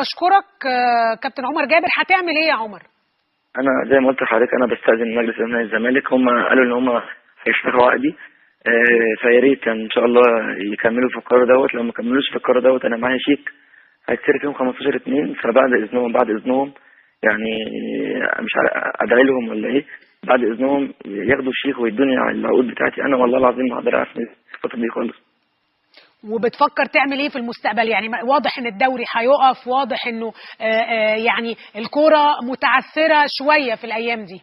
بشكرك كابتن عمر جابر. هتعمل ايه يا عمر؟ انا زي ما قلت لحضرتك انا بستأذن مجلس امناء الزمالك، هم قالوا ان هم هيفتحوا عقدي، فيا ريت يعني ان شاء الله يكملوا في القرار دوت. لو ما كملوش في القرار دوت انا معايا شيك هيتصرف يوم 15/2، فبعد اذنهم يعني مش عارف ادعي لهم ولا ايه، بعد اذنهم ياخدوا الشيك ويدوني العقود بتاعتي. انا والله العظيم ما هقدر اعرف الفتره دي خالص. وبتفكر تعمل ايه في المستقبل؟ يعني واضح ان الدوري هيقف، واضح انه يعني الكوره متعثره شويه في الايام دي.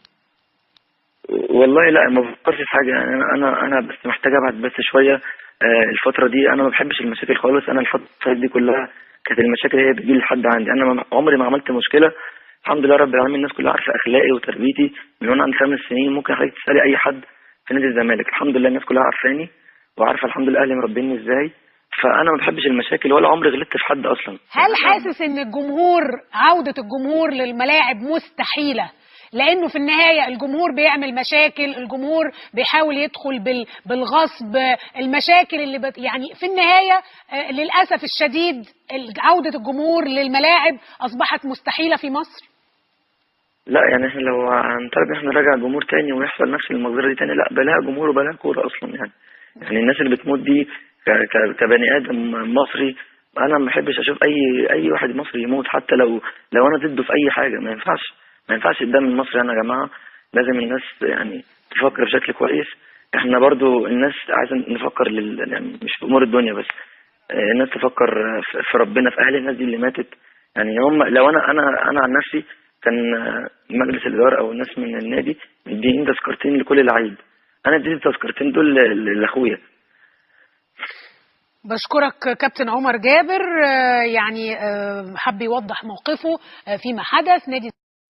والله لا ما بفكرش في حاجه، يعني انا بس محتاج ابعد بس شويه. الفتره دي انا ما بحبش المشاكل خالص. انا الفتره دي كلها كانت المشاكل هي بتجي لحد عندي. انا عمري ما عملت مشكله، الحمد لله رب العالمين. الناس كلها عارفه اخلاقي وتربيتي من وانا عندي 5 سنين. ممكن حضرتك تسالي اي حد في نادي الزمالك، الحمد لله الناس كلها عارفاني وعارفه الحمد لله اهلي مربيني ازاي. فانا ما بحبش المشاكل ولا عمري غلطت في حد اصلا. هل حاسس ان عوده الجمهور للملاعب مستحيله؟ لانه في النهايه الجمهور بيعمل مشاكل، الجمهور بيحاول يدخل بالغصب، المشاكل اللي يعني في النهايه للاسف الشديد عوده الجمهور للملاعب اصبحت مستحيله في مصر. لا يعني احنا لو هنطلب احنا نراجع جمهور تاني ويحصل نفس المجزرة دي تاني، لا بلاها جمهور وبلاها كورة اصلا. يعني الناس اللي بتموت دي كبني ادم مصري، انا ما بحبش اشوف اي واحد مصري يموت، حتى لو انا ضده في اي حاجة. ما ينفعش الدم المصري. انا يا جماعة لازم الناس يعني تفكر بشكل كويس. احنا برضو الناس عايزة نفكر يعني مش في امور الدنيا بس، الناس تفكر في ربنا، في اهل الناس دي اللي ماتت. يعني هم لو انا عن نفسي كان مجلس الاداره او الناس من النادي مديني تذكرتين لكل لعيب، انا اديت التذكرتين دول لاخويا. بشكرك كابتن عمر جابر. يعني حب يوضح موقفه فيما حدث. نادي